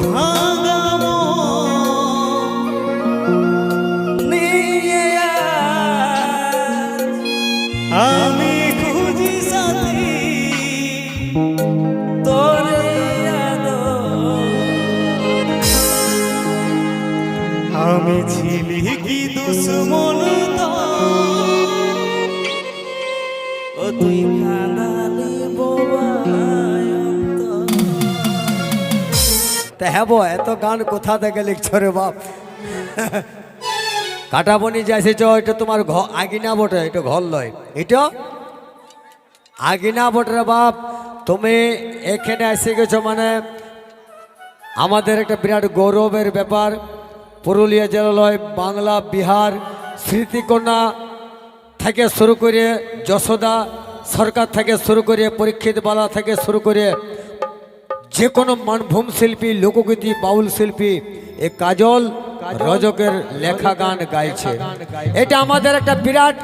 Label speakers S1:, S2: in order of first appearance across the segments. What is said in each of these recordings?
S1: ভাঙা মন নিয়ে আমি খুঁজি সাথী তোরে আমি ছিলি কি দুশ্মন তো ও তুই কাঁদালি তা হ্যাঁ এত গান কোথা থেকে লিখছো রে বাপ? কাটাবনি যাইছে চ, এটা তোমার আগিনা বটে, এটা ঘর লয়, এটা আগিনা বটে রে বাপ। তুমি এখানে এসে গেছো মানে আমাদের একটা বিরাট গৌরবের ব্যাপার। পুরুলিয়া জেলালয়, বাংলা, বিহার, স্মৃতিকন্যা থেকে শুরু করে যশোদা সরকার থেকে শুরু করে পরীক্ষিত বালা থেকে শুরু করে যে কোনো মানভূম শিল্পী, লোকগীতি, বাউল শিল্পী এ কাজল রজকের লেখা গান গাইছে। এটা আমাদের একটা বিরাট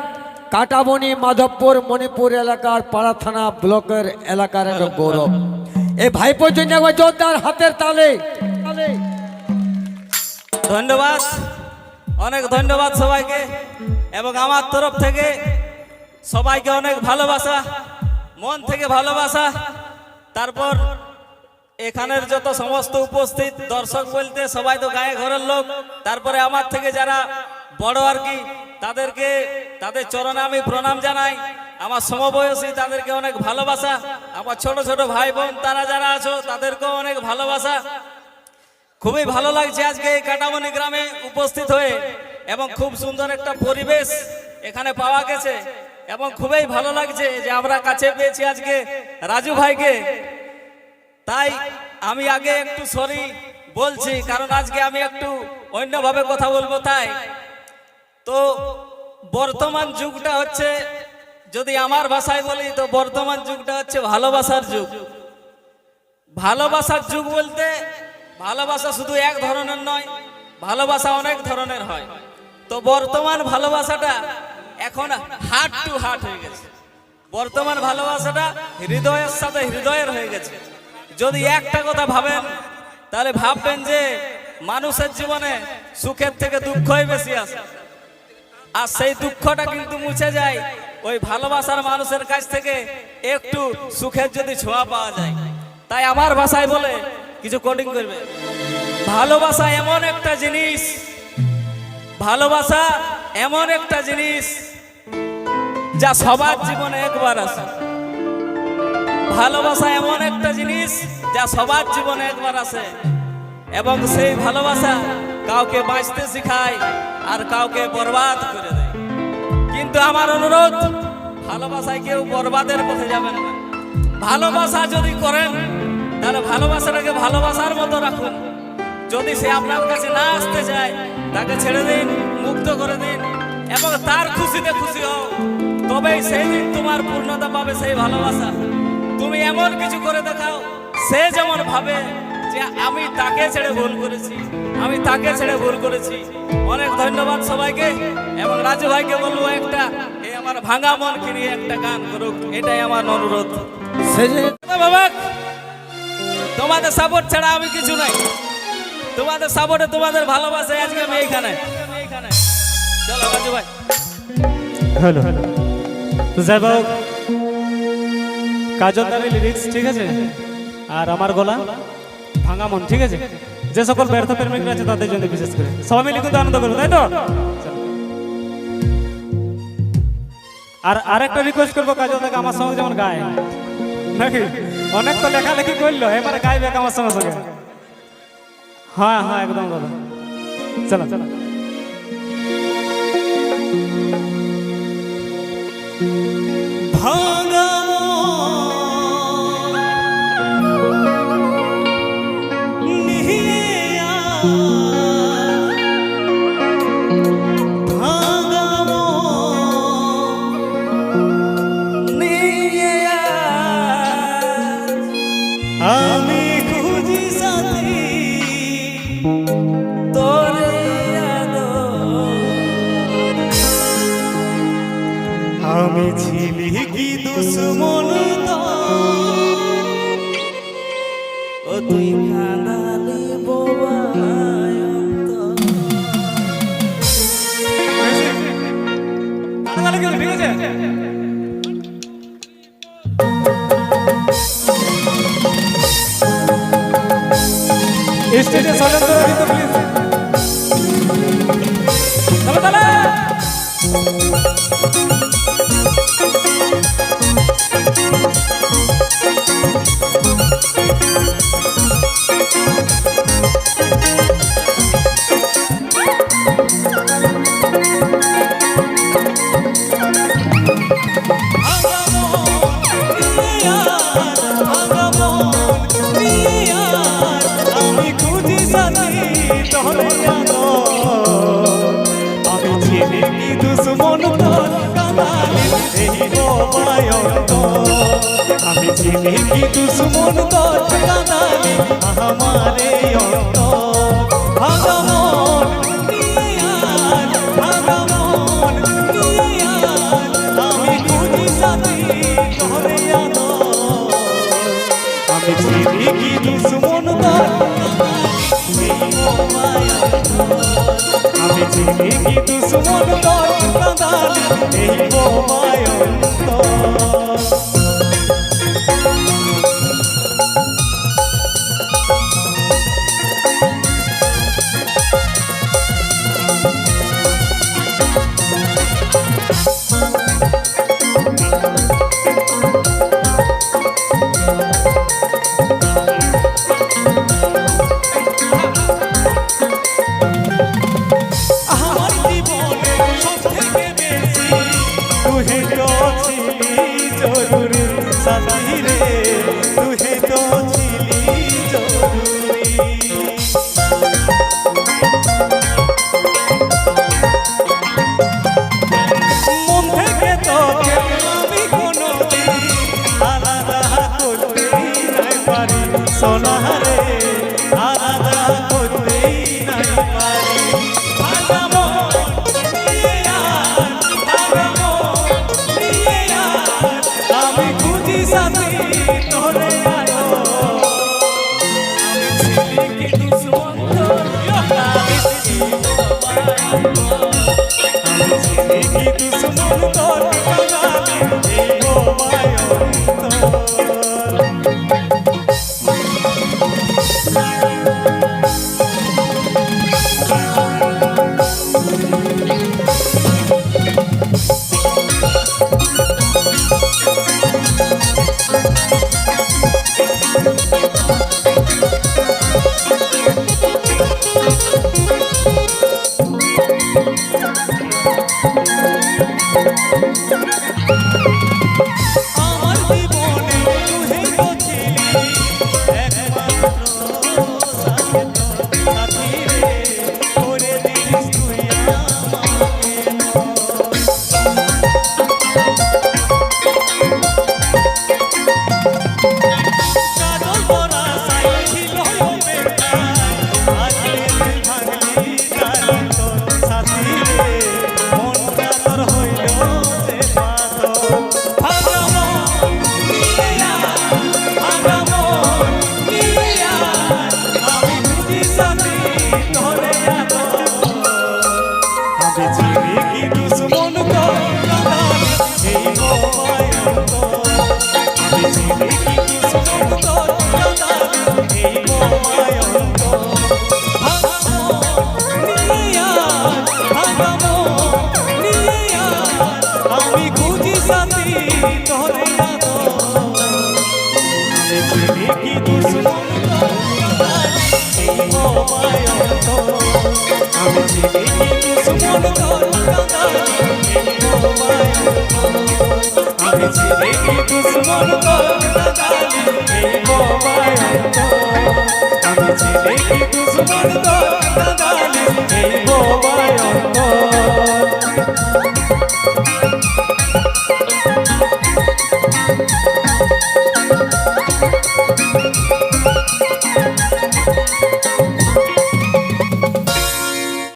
S1: কাটাবনি, মাধবপুর, মণিপুর এলাকার পাড়া থানা ব্লকের এলাকার একটা গৌরব। এই ভাইপোর জন্য একবার জোরদার হাতের তালে।
S2: ধন্যবাদ, অনেক ধন্যবাদ সবাইকে, এবং আমার তরফ থেকে সবাইকে অনেক ভালোবাসা, মন থেকে ভালোবাসা। তারপর এখানের যত সমস্ত উপস্থিত দর্শক বলতে সবাই তো গায়ে ঘরের লোক। তারপরে আমার থেকে যারা বড় আর কি, তাদেরকে তাদের চরণে আমি প্রণাম জানাই। আমার সমবয়সী তাদেরকে অনেক ভালোবাসা। আমার ছোট ছোট ভাই বোন তারা যারা আছো তাদেরকেও অনেক ভালোবাসা। খুবই ভালো লাগছে আজকে এই কাটাবনি গ্রামে উপস্থিত হয়ে, এবং খুব সুন্দর একটা পরিবেশ এখানে পাওয়া গেছে, এবং খুবই ভালো লাগছে যে আমরা কাছে পেয়েছি আজকে রাজু ভাইকে। তাই আমি আগে একটু সরি বলছি, কারণ আজকে আমি একটু অন্যভাবে কথা বলবো। তাই তো বর্তমান যুগটা হচ্ছে, যদি আমার ভাষায় বলি তো বর্তমান যুগটা হচ্ছে ভালোবাসার যুগ। ভালোবাসার যুগ বলতে ভালোবাসা শুধু এক ধরনের নয়, ভালোবাসা অনেক ধরনের হয়। তো বর্তমান ভালোবাসাটা এখন হার্ট টু হার্ট হয়ে গেছে। বর্তমান ভালোবাসাটা হৃদয়ের সাথে হৃদয়ের হয়ে গেছে। যদি একটা কথা ভাবেন তাহলে ভাববেন যে মানুষের জীবনে সুখের থেকে দুঃখই বেশি আসে, আর সেই দুঃখটা কিন্তু মুছে যায় ওই ভালোবাসার মানুষের কাছ থেকে একটু সুখের যদি ছোঁয়া পাওয়া যায়। তাই আমার ভাষায় বলে কিছু কোডিং করবে, ভালোবাসা এমন একটা জিনিস, ভালোবাসা এমন একটা জিনিস যা সবার জীবনে একবার আসে। ভালোবাসা এমন একটা জিনিস যা সবার জীবনে একবার আসে, এবং সেই ভালোবাসা কাউকে বাঁচতে শেখায় আর কাউকে বরবাদ করে দেয়। কিন্তু আমার অনুরোধ, ভালোবাসায় কেউ বরবাদের পথে যাবেন না। ভালোবাসা যদি করেন তাহলে ভালোবাসাটাকে ভালোবাসার মতো রাখুন। যদি সে আপনার কাছে না আসতে চায় তাকে ছেড়ে দিন, মুক্ত করে দিন, এবং তার খুশিতে খুশি হও। তবেই সেই দিন তোমার পূর্ণতা পাবে সেই ভালোবাসা। তুমি এমন কিছু করে দেখাও সে যেমন ভাবে যে আমি তাকে ছেড়ে ভুল করেছি, আমি তাকে ছেড়ে ভুল করেছি। অনেক ধন্যবাদ সবাইকে, এবং রাজু ভাইকে বলবো একটা এই আমার ভাঙা মনকে নিয়ে একটা গান করুক, এটাই আমার অনুরোধ। বাবা, তোমাদের সাপোর্ট ছাড়া আমি কিছু নাই। তোমাদের সাপোর্টে, তোমাদের ভালোবাসায় আজকে আমি এইখানে। চলো রাজু ভাই।
S3: হ্যালো, তো যাই হোক, কাজল দাঁড়িয়ে লিরিক্স ঠিক আছে, আর আমার গলা ভাঙা মন ঠিক আছে। যে সকল ব্যর্থ প্রেমিকরা আছে তাদের জন্য বিশেষ করে সবাই মিলে কিন্তু আনন্দ করবো, তাই তো? আর আরেকটা রিকোয়েস্ট করবো, কাজল দাকে আমার সঙ্গে যেমন গায় নাকি, অনেক তো লেখালেখি করলো, এবারে গাইবে আমার সঙ্গে সঙ্গে। হ্যাঁ হ্যাঁ একদম দাদা, চলো চলো।
S1: ভাঙা মন নিয়ে ভাঙা মন নিয়ে আমি খুঁজি সাথী তোরে আমি ছিলি কি দুশ্মন তো ও তুই
S2: কাঁদালি বোবায় অন্তর।
S3: তাহলে কি হলো? ঠিক আছে স্টেজে সাইলেন্ট করে দিতে প্লিজ। তাহলে
S2: আমি খুঁজি সাথী তোরে আমি ছেড়ে কি দুশ্মন তোর কাঁদালি এই বোবায় অন্তর। আমি ছেড়ে কি দুশ্মন তোর কাঁদালি আমারে অন্তর। ভাঙা মন নিয়ে আয়, ভাঙা মন নিয়ে আয়, আমি খুঁজি সাথী তোরে আমি ছেড়ে কি দুশ্মন তোর এই বোবায় অন্তর। আমি ছেড়ে কি দুশ্মন তোর কাঁদালি এই বোবায় অন্তর। আমার জীবনে সবথেকে বেশি তুই তো ছিলি জরুরি সাথী রে, তুই তো ছিলি জরুরি। মন থেকে তোকে আমি কোনোদিন আলাদা করতেই নাই পারি সোনা রে, আলাদা করতেই নাই পারি। ভাঙা মন নিয়ে আয়, ভাঙা মন নিয়ে আয়, আমি খুঁজি সাথী তোরে আয়। আমি ছিলি কি দুশ্মন তোর কাঁদালি এই বোবায় অন্তর। আমি ছিলি কি দুশ্মন তোর কাঁদালি এই বোবায় অন্তর। আমার জীবনে তুই তো ছিলি একমাত্র সাথী রে, করে দিস তুই আমাকে। কাজল পরা সাই ছিল বেকার, আজকে তুই ভাঙলি জানি তোর সাথী রে, মনটা তোর হইল যে পাথর। ভাঙা মন নিয়ে আয়, ভাঙা মন নিয়ে আয়, আমি খুঁজি সাথী তোরে আমি ছিলি কি দুশ্মন তোর কাঁদালি এই বোবায় অন্তর। আমি ছিলি কি দুশ্মন তোর কাঁদালি এই বোবায় অন্তর। ভাঙা মন নিয়ে আয়, ভাঙা মন নিয়ে আয়, আমি খুঁজি সাথী তোরে আমি ছিলি কি দুশ্মন তোর কাঁদালি এই বোবায় অন্তর। আমি ছিলি কি দুশ্মন তোর কাঁদালি এই বোবায় অন্তর। আমি ছিলি কি দুশ্মন তোর কাঁদালি এই বোবায় অন্তর। আমি ছিলি কি দুশ্মন তোর কাঁদালি এই বোবায় অন্তর।